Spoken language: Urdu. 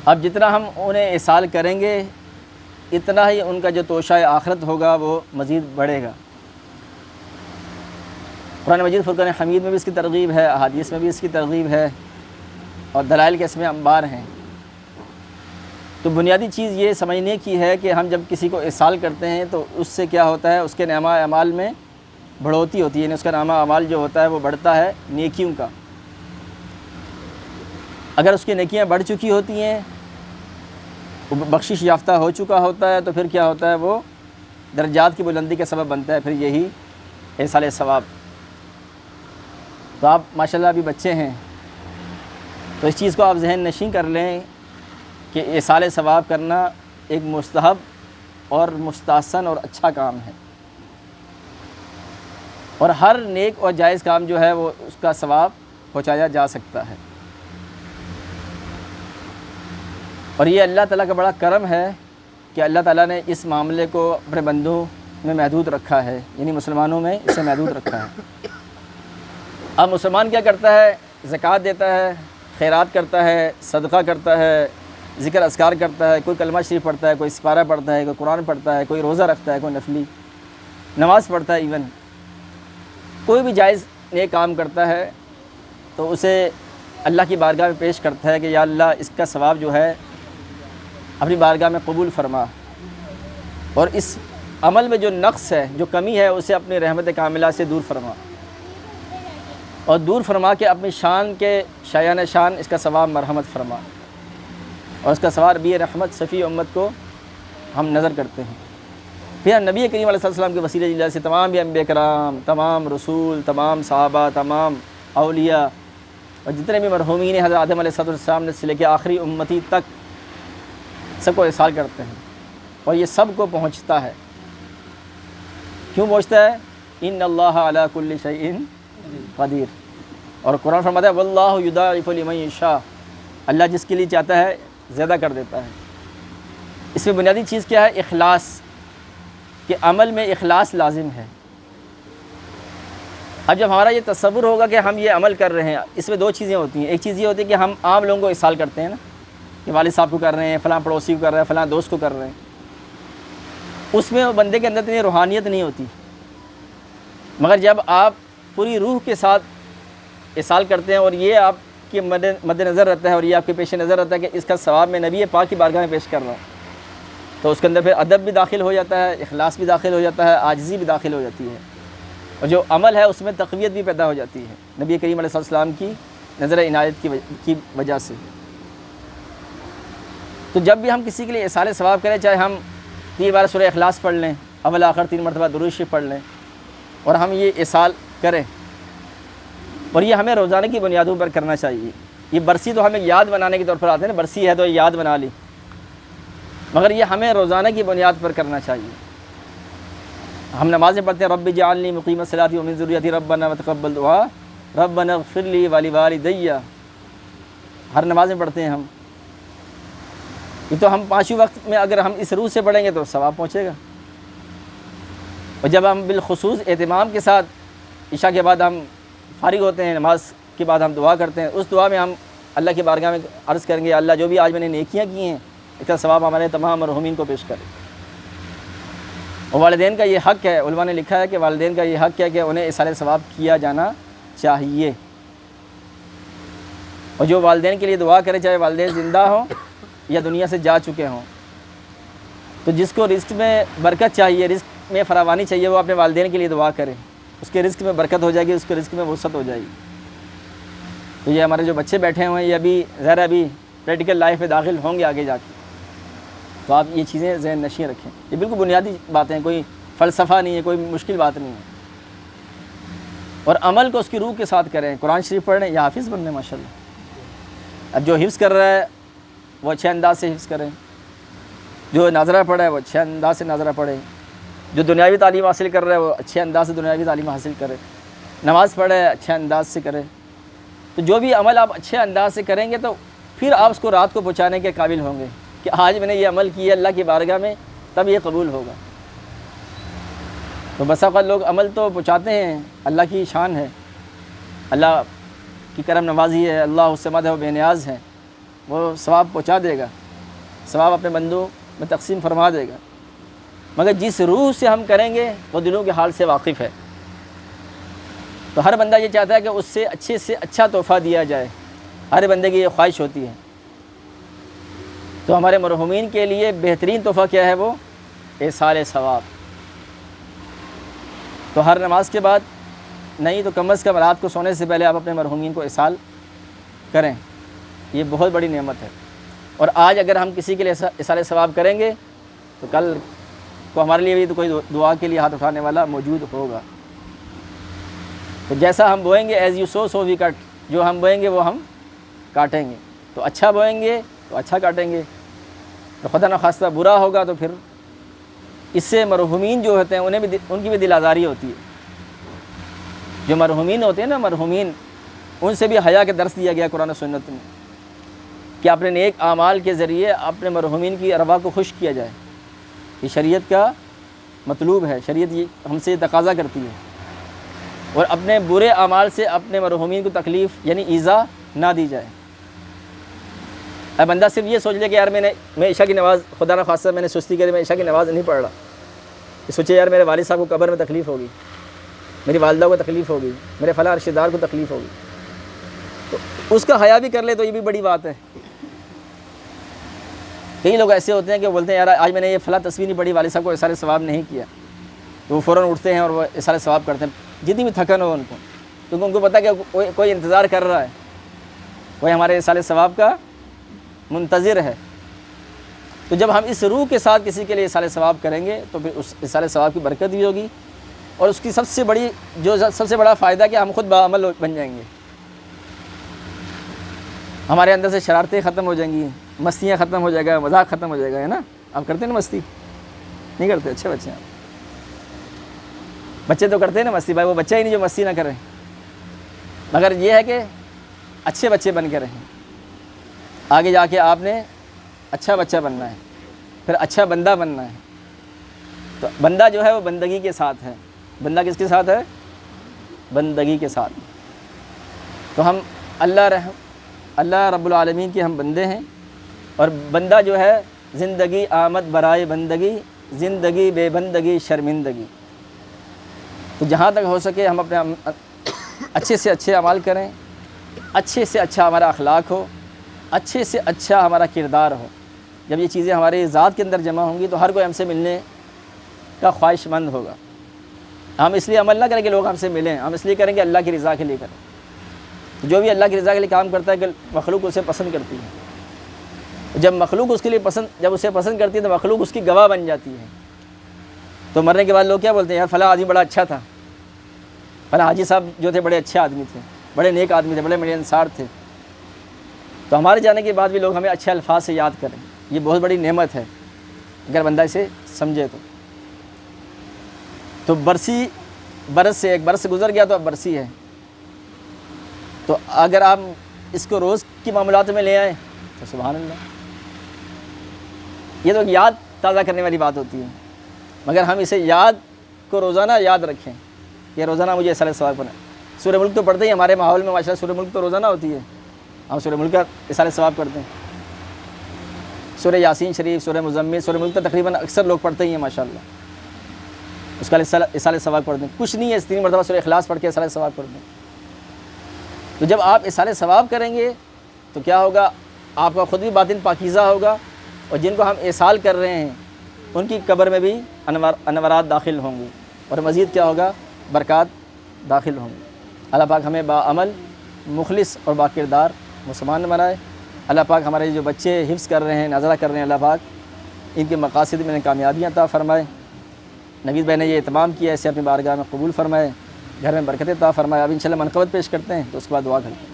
اب جتنا ہم انہیں احسان کریں گے اتنا ہی ان کا جو توشہ آخرت ہوگا وہ مزید بڑھے گا۔ قرآن مجید فرقان حمید میں بھی اس کی ترغیب ہے، احادیث میں بھی اس کی ترغیب ہے، اور دلائل کے اس میں انبار ہیں۔ تو بنیادی چیز یہ سمجھنے کی ہے کہ ہم جب کسی کو احسان کرتے ہیں تو اس سے کیا ہوتا ہے، اس کے نامہ اعمال میں بڑھوتی ہوتی ہے، یعنی اس کا نامہ اعمال جو ہوتا ہے وہ بڑھتا ہے نیکیوں کا۔ اگر اس کی نیکیاں بڑھ چکی ہوتی ہیں، وہ بخشش یافتہ ہو چکا ہوتا ہے، تو پھر کیا ہوتا ہے، وہ درجات کی بلندی کا سبب بنتا ہے، پھر یہی ایصال ثواب۔ تو آپ ماشاءاللہ ابھی بچے ہیں، تو اس چیز کو آپ ذہن نشین کر لیں کہ ایصال ثواب کرنا ایک مستحب اور مستحسن اور اچھا کام ہے، اور ہر نیک اور جائز کام جو ہے وہ اس کا ثواب پہنچایا جا سکتا ہے۔ اور یہ اللہ تعالیٰ کا بڑا کرم ہے کہ اللہ تعالیٰ نے اس معاملے کو اپنے بندوں میں محدود رکھا ہے، یعنی مسلمانوں میں اسے محدود رکھا ہے۔ اب مسلمان کیا کرتا ہے، زکوٰۃ دیتا ہے، خیرات کرتا ہے، صدقہ کرتا ہے، ذکر اذکار کرتا ہے، کوئی کلمہ شریف پڑھتا ہے، کوئی سپارہ پڑھتا ہے، کوئی قرآن پڑھتا ہے، کوئی روزہ رکھتا ہے، کوئی نفلی نماز پڑھتا ہے، ایون کوئی بھی جائز نیک کام کرتا ہے تو اسے اللہ کی بارگاہ میں پیش کرتا ہے کہ یا اللہ اس کا ثواب جو ہے اپنی بارگاہ میں قبول فرما، اور اس عمل میں جو نقص ہے، جو کمی ہے، اسے اپنی رحمت کاملہ سے دور فرما، اور دور فرما کے اپنی شان کے شایان شان اس کا ثواب مرحمت فرما، اور اس کا ثواب نبی رحمت شفیع امت کو ہم نظر کرتے ہیں۔ پھر نبی کریم علیہ السلام کے وسیلہ اللہ سے تمام انبیاء کرام، تمام رسول، تمام صحابہ، تمام اولیاء اور جتنے بھی مرحومین حضرت آدم علیہ السلام سے لے کے آخری امتی تک سب کو احسان کرتے ہیں، اور یہ سب کو پہنچتا ہے۔ کیوں پہنچتا ہے؟ ان اللہ علی کل شیء قدیر، اور قرآن فرماتا ہے واللہ یضاعف لمن یشاء، اللہ جس کے لیے چاہتا ہے زیادہ کر دیتا ہے۔ اس میں بنیادی چیز کیا ہے؟ اخلاص، کہ عمل میں اخلاص لازم ہے۔ اب جب ہمارا یہ تصور ہوگا کہ ہم یہ عمل کر رہے ہیں، اس میں دو چیزیں ہوتی ہیں۔ ایک چیز یہ ہوتی ہے کہ ہم عام لوگوں کو احسان کرتے ہیں نا، کہ والد صاحب کو کر رہے ہیں، فلاں پڑوسی کو کر رہے ہیں، فلاں دوست کو کر رہے ہیں، اس میں بندے کے اندر اتنی روحانیت نہیں ہوتی۔ مگر جب آپ پوری روح کے ساتھ احسان کرتے ہیں اور یہ آپ کے مد نظر رہتا ہے اور یہ آپ کے پیش نظر رہتا ہے کہ اس کا ثواب میں نبی پاک کی بارگاہ میں پیش کر رہا ہوں، تو اس کے اندر پھر ادب بھی داخل ہو جاتا ہے، اخلاص بھی داخل ہو جاتا ہے، عاجزی بھی داخل ہو جاتی ہے، اور جو عمل ہے اس میں تقویت بھی پیدا ہو جاتی ہے نبی کریم علیہ السلام کی نظر عنایت کی وجہ سے۔ تو جب بھی ہم کسی کے لیے ایصال ثواب کریں، چاہے ہم 3 بار سورہ اخلاص پڑھ لیں، اول آخر 3 مرتبہ درود شریف پڑھ لیں، اور ہم یہ ایصال کریں، اور یہ ہمیں روزانہ کی بنیادوں پر کرنا چاہیے۔ یہ برسی تو ہمیں یاد بنانے کے طور پر آتے ہیں نا، برسی ہے تو یاد بنا لی، مگر یہ ہمیں روزانہ کی بنیاد پر کرنا چاہیے۔ ہم نمازیں پڑھتے ہیں رب اجعلنی مقیم الصلاۃ ومن ذریتی ربنا وتقبل دعا ربنا اغفر لی ولوالدی، ہر نمازیں پڑھتے ہیں ہم۔ یہ تو ہم 5 وقت میں اگر ہم اس روح سے پڑھیں گے تو ثواب پہنچے گا، اور جب ہم بالخصوص اہتمام کے ساتھ عشاء کے بعد ہم فارغ ہوتے ہیں، نماز کے بعد ہم دعا کرتے ہیں، اس دعا میں ہم اللہ کی بارگاہ میں عرض کریں گے اللہ جو بھی آج میں نے نیکیاں کی ہیں اس کا ثواب ہمارے تمام مرحومین کو پیش کرے۔ اور والدین کا یہ حق ہے، علماء نے لکھا ہے کہ والدین کا یہ حق ہے کہ انہیں ایصال ثواب کیا جانا چاہیے، اور جو والدین کے لیے دعا کرے، چاہے والدین زندہ ہوں یا دنیا سے جا چکے ہوں، تو جس کو رزق میں برکت چاہیے، رزق میں فراوانی چاہیے، وہ اپنے والدین کے لیے دعا کرے، اس کے رزق میں برکت ہو جائے گی، اس کے رزق میں وسعت ہو جائے گی۔ تو یہ ہمارے جو بچے بیٹھے ہوئے ہیں، یہ ابھی ظاہر ابھی پریکٹیکل لائف میں داخل ہوں گے آگے جا کے، تو آپ یہ چیزیں ذہن نشین رکھیں۔ یہ بالکل بنیادی باتیں ہیں، کوئی فلسفہ نہیں ہے، کوئی مشکل بات نہیں ہے، اور عمل کو اس کی روح کے ساتھ کریں۔ قرآن شریف پڑھ رہے ہیں یا حافظ بن رہے ہیں ماشاءاللہ، اب جو حفظ کر رہا ہے وہ اچھے انداز سے حفظ کریں، جو ناظرہ پڑھا ہے وہ اچھے انداز سے ناظرہ پڑھے، جو دنیاوی تعلیم حاصل کر رہا ہے وہ اچھے انداز سے دنیاوی تعلیم حاصل کرے، نماز پڑھے اچھے انداز سے کرے۔ تو جو بھی عمل آپ اچھے انداز سے کریں گے تو پھر آپ اس کو رات کو پہنچانے کے قابل ہوں گے کہ آج میں نے یہ عمل کیا اللہ کی بارگاہ میں، تب یہ قبول ہوگا۔ تو بس اوقات لوگ عمل تو پہنچاتے ہیں، اللہ کی شان ہے، اللہ کی کرم نوازی ہے، اللہ اس سے مدد و بے نیاز ہے، وہ ثواب پہنچا دے گا، ثواب اپنے بندوں میں تقسیم فرما دے گا، مگر جس روح سے ہم کریں گے وہ دلوں کے حال سے واقف ہے۔ تو ہر بندہ یہ چاہتا ہے کہ اس سے اچھا تحفہ دیا جائے، ہر بندے کی یہ خواہش ہوتی ہے۔ تو ہمارے مرحومین کے لیے بہترین تحفہ کیا ہے؟ وہ ایصال ثواب۔ تو ہر نماز کے بعد نہیں تو کم از کم رات کو سونے سے پہلے آپ اپنے مرحومین کو ایصال کریں، یہ بہت بڑی نعمت ہے۔ اور آج اگر ہم کسی کے لیے ایصال ثواب کریں گے تو کل کو ہمارے لیے بھی تو کوئی دعا کے لیے ہاتھ اٹھانے والا موجود ہوگا۔ تو جیسا ہم بوئیں گے ایز یو سو وی کٹ، جو ہم بوئیں گے وہ ہم کاٹیں گے۔ تو اچھا بوئیں گے تو اچھا کاٹیں گے، تو خدا نخواستہ برا ہوگا تو پھر اس سے مرحومین جو ہوتے ہیں ان کی بھی دل آزاری ہوتی ہے۔ جو مرحومین ہوتے ہیں نا، مرحومین، ان سے بھی حیا کے درس دیا گیا قرآن و سنت میں کہ اپنے نیک اعمال کے ذریعے اپنے مرحومین کی ارواح کو خوش کیا جائے۔ یہ شریعت کا مطلوب ہے، شریعت یہ ہم سے تقاضا کرتی ہے۔ اور اپنے برے اعمال سے اپنے مرحومین کو تکلیف یعنی ایذا نہ دی جائے۔ اب بندہ صرف یہ سوچ لے کہ یار میں عشاء کی نماز، خدا نخواستہ میں نے سستی کری، میں عشاء کی نماز نہیں پڑھ رہا، یہ سوچے یار میرے والد صاحب کو قبر میں تکلیف ہوگی، میری والدہ کو تکلیف ہوگی، میرے فلاں رشتہ دار کو تکلیف ہوگی، تو اس کا حیا بھی کر لے تو یہ بھی بڑی بات ہے۔ کئی لوگ ایسے ہوتے ہیں کہ بولتے ہیں یار آج میں نے یہ فلاں تصویر نہیں پڑھی، والد صاحب کو ایصال ثواب نہیں کیا، تو وہ فوراً اٹھتے ہیں اور وہ ایصال ثواب کرتے ہیں جتنی بھی تھکن ہو ان کو، کیونکہ ان کو پتہ کہ کوئی انتظار کر رہا ہے، کوئی ہمارے ایصال ثواب کا منتظر ہے۔ تو جب ہم اس روح کے ساتھ کسی کے لیے ایصال ثواب کریں گے تو پھر اس ایصال ثواب کی برکت بھی ہوگی، اور اس کی سب سے بڑا فائدہ کہ ہم خود باعمل بن جائیں گے، ہمارے اندر سے شرارتیں ختم ہو جائیں گی، مستیاں ختم ہو جائے گا، مذاق ختم ہو جائے گا، ہے نا؟ آپ کرتے ہیں نا مستی؟ نہیں کرتے؟ اچھے بچے ہیں، بچے تو کرتے ہیں نا مستی، بھائی وہ بچہ ہی نہیں جو مستی نہ کرے، مگر یہ ہے کہ اچھے بچے بن کے رہیں، آگے جا کے آپ نے اچھا بچہ بننا ہے، پھر اچھا بندہ بننا ہے۔ تو بندہ جو ہے وہ بندگی کے ساتھ ہے۔ بندہ کس کے ساتھ ہے؟ بندگی کے ساتھ۔ تو ہم اللہ رب العالمین کے ہم بندے ہیں، اور بندہ جو ہے زندگی آمد برائے بندگی، زندگی بے بندگی شرمندگی۔ تو جہاں تک ہو سکے ہم اپنے اچھے سے اچھے اعمال کریں، اچھے سے اچھا ہمارا اخلاق ہو، اچھے سے اچھا ہمارا کردار ہو۔ جب یہ چیزیں ہمارے ذات کے اندر جمع ہوں گی تو ہر کوئی ہم سے ملنے کا خواہش مند ہوگا۔ ہم اس لیے عمل نہ کریں کہ لوگ ہم سے ملیں، ہم اس لیے کریں کہ اللہ کی رضا کے لیے کریں۔ جو بھی اللہ کی رضا کے لیے کام کرتا ہے کہ مخلوق اسے پسند کرتی ہے، جب مخلوق اس کے لیے جب اسے پسند کرتی ہے تو مخلوق اس کی گواہ بن جاتی ہے۔ تو مرنے کے بعد لوگ کیا بولتے ہیں؟ یار فلاں آدمی بڑا اچھا تھا، فلاں حاجی صاحب جو تھے بڑے اچھے آدمی تھے، بڑے نیک آدمی تھے، بڑے ملنسار تھے۔ تو ہمارے جانے کے بعد بھی لوگ ہمیں اچھے الفاظ سے یاد کریں، یہ بہت بڑی نعمت ہے اگر بندہ اسے سمجھے تو برس سے ایک برس گزر گیا تو اب برسی ہے۔ تو اگر آپ اس کو روز کی معاملات میں لے آئیں تو سبحان اللہ، یہ تو یاد تازہ کرنے والی بات ہوتی ہے، مگر ہم اسے یاد کو روزانہ یاد رکھیں کہ روزانہ مجھے ایصال ثواب کرنا ہے۔ سورہ ملک تو پڑھتے ہی ہمارے ماحول میں ماشاءاللہ سورہ ملک تو روزانہ ہوتی ہے، ہم سورہ ملک کا ایصال ثواب کرتے ہیں۔ سورہ یاسین شریف، سورہ مزمل، سورہ ملک تو تقریباً اکثر لوگ پڑھتے ہی ہیں ماشاءاللہ، اس کا ایصال ثواب پڑھتے ہیں۔ کچھ نہیں ہے، 3 مرتبہ سورہ اخلاص پڑھ کے ایصال ثواب پڑھتے ہیں۔ تو جب آپ ایصال ثواب کریں گے تو کیا ہوگا؟ آپ کا خود بھی باطن پاکیزہ ہوگا، اور جن کو ہم ایصال کر رہے ہیں ان کی قبر میں بھی انوارات داخل ہوں گے، اور مزید کیا ہوگا؟ برکات داخل ہوں گے۔ اللہ پاک ہمیں باعمل، مخلص اور باکردار مسلمان بنائے۔ اللہ پاک ہمارے جو بچے حفظ کر رہے ہیں، ناظرہ کر رہے ہیں، اللہ پاک ان کے مقاصد میں کامیابیاں عطا فرمائے۔ نوید بھائی نے یہ اہتمام کیا، اسے اپنی بارگاہ میں قبول فرمائے، گھر میں برکت عطا فرمائے۔ اب انشاءاللہ منقبت پیش کرتے ہیں تو اس کے بعد دعا کرتے ہیں۔